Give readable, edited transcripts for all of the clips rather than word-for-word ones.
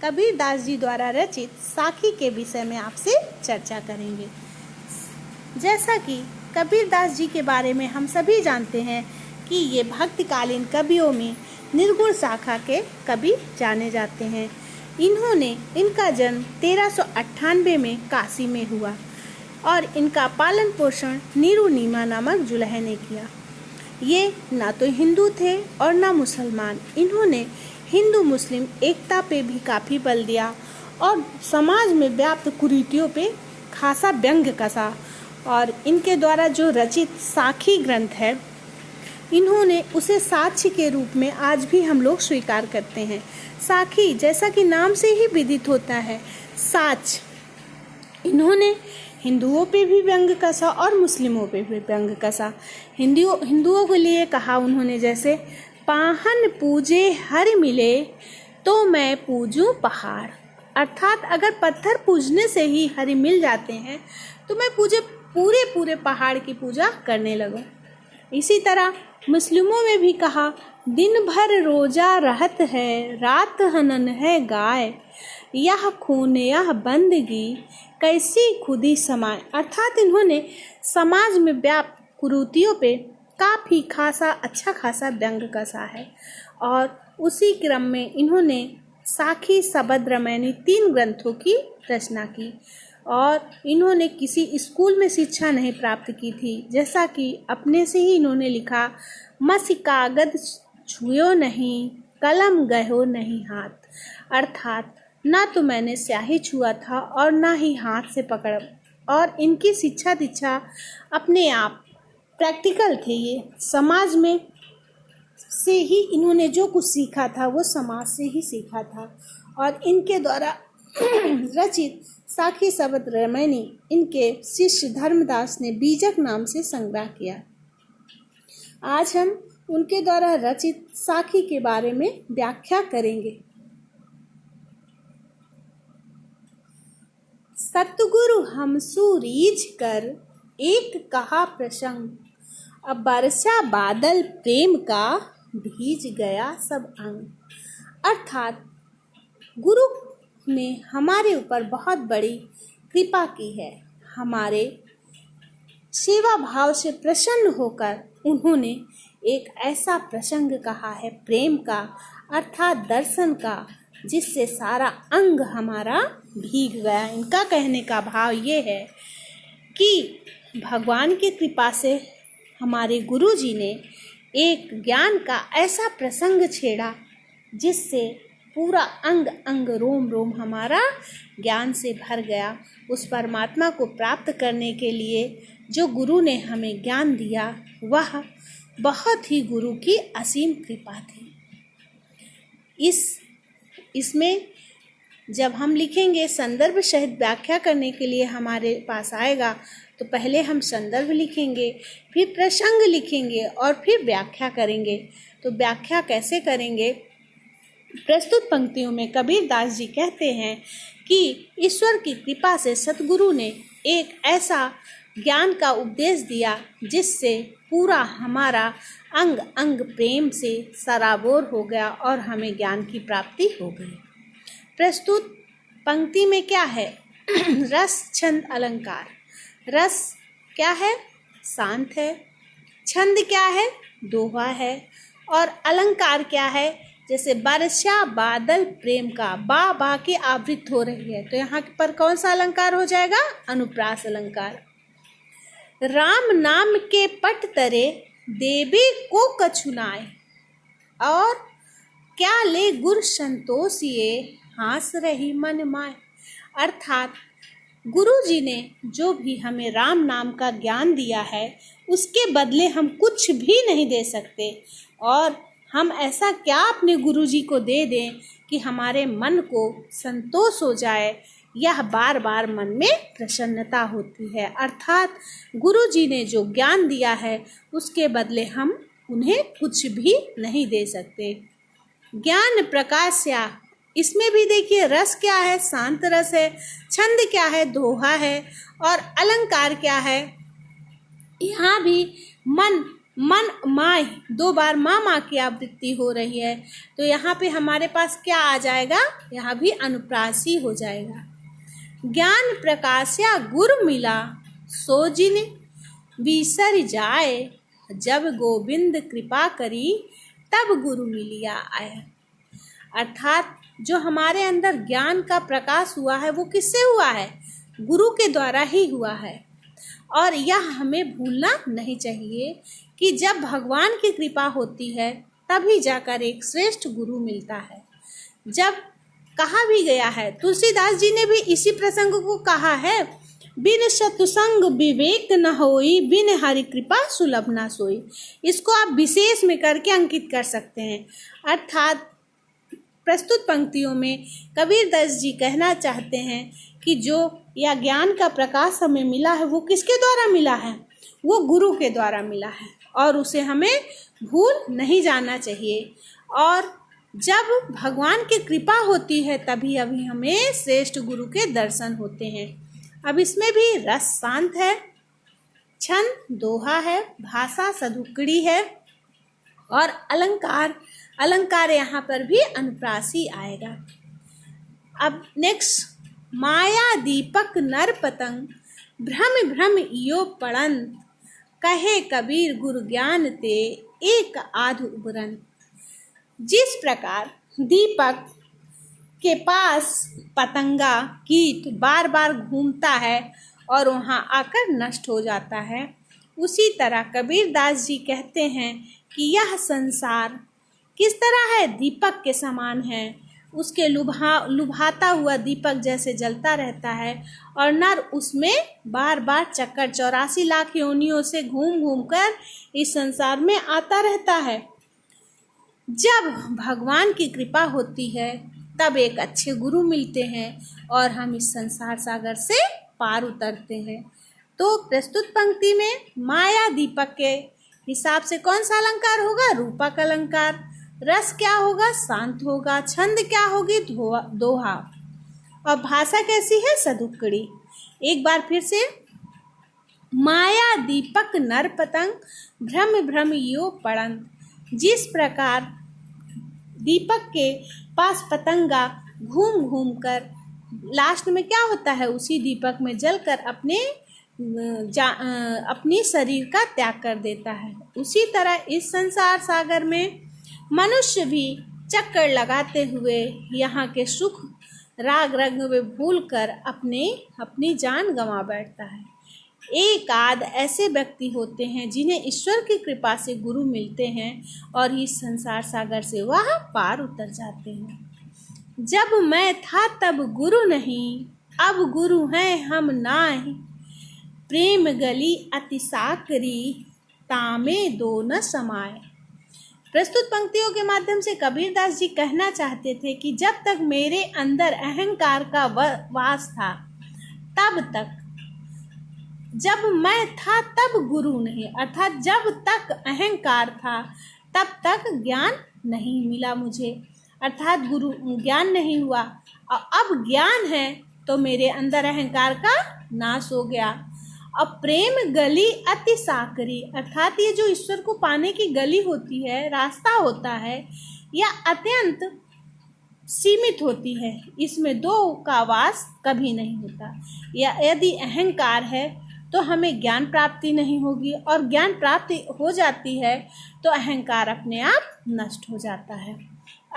कबीर दास जी द्वारा रचित साखी के विषय में आपसे चर्चा करेंगे। जैसा कि कबीर दास जी के बारे में हम सभी जानते हैं कि ये भक्तिकालीन कवियों में निर्गुण शाखा के कवि जाने जाते हैं। इनका जन्म 1398 में काशी में हुआ और इनका पालन पोषण नीरू नीमा नामक जुलह ने किया। ये ना तो हिंदू थे और ना मुसलमान। इन्होंने हिंदू मुस्लिम एकता पे भी काफ़ी बल दिया और समाज में व्याप्त कुरीतियों पे खासा व्यंग कसा। और इनके द्वारा जो रचित साखी ग्रंथ है, इन्होंने उसे साक्ष्य के रूप में आज भी हम लोग स्वीकार करते हैं। साखी जैसा कि नाम से ही विदित होता है, साक्ष्य। इन्होंने हिंदुओं पे भी व्यंग कसा और मुस्लिमों पे भी व्यंग कसा। हिंदुओं के लिए कहा उन्होंने, जैसे पाहन पूजे हर मिले तो मैं पूजूं पहाड़। अर्थात अगर पत्थर पूजने से ही हरि मिल जाते हैं तो मैं पूरे पहाड़ की पूजा करने लगूं। इसी तरह मुस्लिमों में भी कहा, दिन भर रोजा रहत है, रात हनन है गाय, यह खून यह बंदगी कैसी खुदी समाए। अर्थात इन्होंने समाज में व्याप्त कुरीतियों पे काफ़ी अच्छा खासा व्यंग कसा है। और उसी क्रम में इन्होंने साखी, शबद, रामायणी 3 ग्रंथों की रचना की। और इन्होंने किसी स्कूल में शिक्षा नहीं प्राप्त की थी। जैसा कि अपने से ही इन्होंने लिखा, मसी कागद छुयो नहीं, कलम गयो नहीं हाथ। अर्थात ना तो मैंने स्याही छुआ था और ना ही हाथ से पकड़। और इनकी शिक्षा दीक्षा अपने आप प्रैक्टिकल थे। ये समाज में से ही इन्होंने जो कुछ सीखा था वो समाज से ही सीखा था। और इनके द्वारा रचित साखी, शबद, रामायणी इनके शिष्य धर्मदास ने बीजक नाम से संग्रह किया। आज हम उनके द्वारा रचित साखी के बारे में व्याख्या करेंगे। सतगुरु हमसु रीझ कर एक कहा प्रसंग, अब वर्षा बादल प्रेम का भीज गया सब अंग। अर्थात गुरु ने हमारे ऊपर बहुत बड़ी कृपा की है। हमारे सेवा भाव से प्रसन्न होकर उन्होंने एक ऐसा प्रसंग कहा है प्रेम का, अर्थात दर्शन का, जिससे सारा अंग हमारा भीग गया। इनका कहने का भाव ये है कि भगवान की कृपा से हमारे गुरु जी ने एक ज्ञान का ऐसा प्रसंग छेड़ा जिससे पूरा अंग अंग रोम रोम हमारा ज्ञान से भर गया। उस परमात्मा को प्राप्त करने के लिए जो गुरु ने हमें ज्ञान दिया, वह बहुत ही गुरु की असीम कृपा थी। इसमें जब हम लिखेंगे, संदर्भ सहित व्याख्या करने के लिए हमारे पास आएगा, तो पहले हम संदर्भ लिखेंगे, फिर प्रसंग लिखेंगे और फिर व्याख्या करेंगे। तो व्याख्या कैसे करेंगे? प्रस्तुत पंक्तियों में कबीर दास जी कहते हैं कि ईश्वर की कृपा से सतगुरु ने एक ऐसा ज्ञान का उपदेश दिया जिससे पूरा हमारा अंग अंग प्रेम से सराबोर हो गया और हमें ज्ञान की प्राप्ति हो गई। प्रस्तुत पंक्ति में क्या है? रस, छंद, अलंकार। रस क्या है? शांत है। छंद क्या है? दोहा है। और अलंकार क्या है? जैसे वर्षा बादल प्रेम का, बा बा की आवृत्त हो रही है, तो यहाँ पर कौन सा अलंकार हो जाएगा? अनुप्रास अलंकार। राम नाम के पट तरे देवी को कछुनाए, और क्या ले गुर संतोष ये हास रही मन माय। अर्थात गुरु जी ने जो भी हमें राम नाम का ज्ञान दिया है, उसके बदले हम कुछ भी नहीं दे सकते। और हम ऐसा क्या अपने गुरु जी को दे दें कि हमारे मन को संतोष हो जाए, यह बार बार मन में प्रसन्नता होती है। अर्थात गुरु जी ने जो ज्ञान दिया है उसके बदले हम उन्हें कुछ भी नहीं दे सकते। ज्ञान प्रकाश्या, इसमें भी देखिए रस क्या है? शांत रस है। छंद क्या है? दोहा है। और अलंकार क्या है? यहाँ भी मन मन माय, 2 बार माँ माँ की आवृत्ति हो रही है, तो यहाँ पे हमारे पास क्या आ जाएगा, यहाँ भी अनुप्रासी हो जाएगा। ज्ञान प्रकाश्या गुरु मिला, सो जिन बिसर जाए, जब गोविंद कृपा करी, तब गुरु मिलिया आए। अर्थात जो हमारे अंदर ज्ञान का प्रकाश हुआ है वो किससे हुआ है, गुरु के द्वारा ही हुआ है। और यह हमें भूलना नहीं चाहिए कि जब भगवान की कृपा होती है तभी जाकर एक श्रेष्ठ गुरु मिलता है। जब कहा भी गया है, तुलसीदास जी ने भी इसी प्रसंग को कहा है, बिन सतसंग विवेक न होई, बिन हरि कृपा सुलभ न सोई। इसको आप विशेष में करके अंकित कर सकते हैं। अर्थात प्रस्तुत पंक्तियों में कबीर दास जी कहना चाहते हैं कि जो यह ज्ञान का प्रकाश हमें मिला है वो किसके द्वारा मिला है, वो गुरु के द्वारा मिला है, और उसे हमें भूल नहीं जाना चाहिए। और जब भगवान की कृपा होती है तभी अभी हमें श्रेष्ठ गुरु के दर्शन होते हैं। अब इसमें भी रस शांत है, छंद दोहा है, भाषा सदुक्कड़ी है, और अलंकार यहाँ पर भी अनुप्रासी आएगा। अब नेक्स्ट, माया दीपक नर पतंग, भ्रम भ्रम इयो पड़ंत, कहे कबीर गुरु ज्ञान ते, एक आध उबरन। जिस प्रकार दीपक के पास पतंगा कीट बार बार घूमता है और वहाँ आकर नष्ट हो जाता है, उसी तरह कबीर दास जी कहते हैं कि यह संसार किस तरह है, दीपक के समान है। उसके लुभाता हुआ दीपक जैसे जलता रहता है, और नर उसमें बार बार चक्कर 84 लाख योनियों से घूम घूम कर इस संसार में आता रहता है। जब भगवान की कृपा होती है तब एक अच्छे गुरु मिलते हैं और हम इस संसार सागर से पार उतरते हैं। तो प्रस्तुत पंक्ति में माया दीपक के हिसाब से कौन सा अलंकार होगा, रूपक अलंकार। रस क्या होगा, शांत होगा। छंद क्या होगी, दोहा। और भाषा कैसी है, सदुक्कड़ी। एक बार फिर से, माया दीपक नर पतंग, भ्रम भ्रम यो पड़ंत। जिस प्रकार दीपक के पास पतंगा घूम घूम कर लास्ट में क्या होता है, उसी दीपक में जलकर अपनी शरीर का त्याग कर देता है, उसी तरह इस संसार सागर में मनुष्य भी चक्कर लगाते हुए यहाँ के सुख राग रंग में भूलकर अपनी जान गंवा बैठता है। एक आध ऐसे व्यक्ति होते हैं जिन्हें ईश्वर की कृपा से गुरु मिलते हैं और इस संसार सागर से वह पार उतर जाते हैं। जब मैं था तब गुरु नहीं, अब गुरु हैं हम नाही, प्रेम गली अति साकरी, तामे दो न समाए। प्रस्तुत पंक्तियों के माध्यम से कबीर दास जी कहना चाहते थे कि जब तक मेरे अंदर अहंकार का वास था तब तक, जब मैं था तब गुरु नहीं, अर्थात जब तक अहंकार था तब तक ज्ञान नहीं मिला मुझे, अर्थात गुरु ज्ञान नहीं हुआ। और अब ज्ञान है तो मेरे अंदर अहंकार का नाश हो गया। अब प्रेम गली अति साकरी, अर्थात ये जो ईश्वर को पाने की गली होती है, रास्ता होता है, यह अत्यंत सीमित होती है, इसमें दो का वास कभी नहीं होता। या यदि अहंकार है तो हमें ज्ञान प्राप्ति नहीं होगी, और ज्ञान प्राप्ति हो जाती है तो अहंकार अपने आप नष्ट हो जाता है।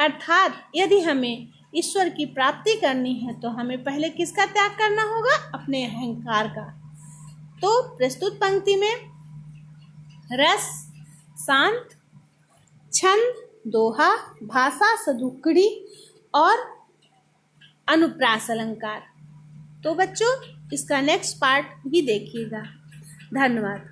अर्थात यदि हमें ईश्वर की प्राप्ति करनी है तो हमें पहले किसका त्याग करना होगा, अपने अहंकार का। तो प्रस्तुत पंक्ति में रस, शांत, छंद, दोहा, भाषा सदुक्कड़ी और अनुप्रास अलंकार। तो बच्चों इसका नेक्स्ट पार्ट भी देखिएगा। धन्यवाद।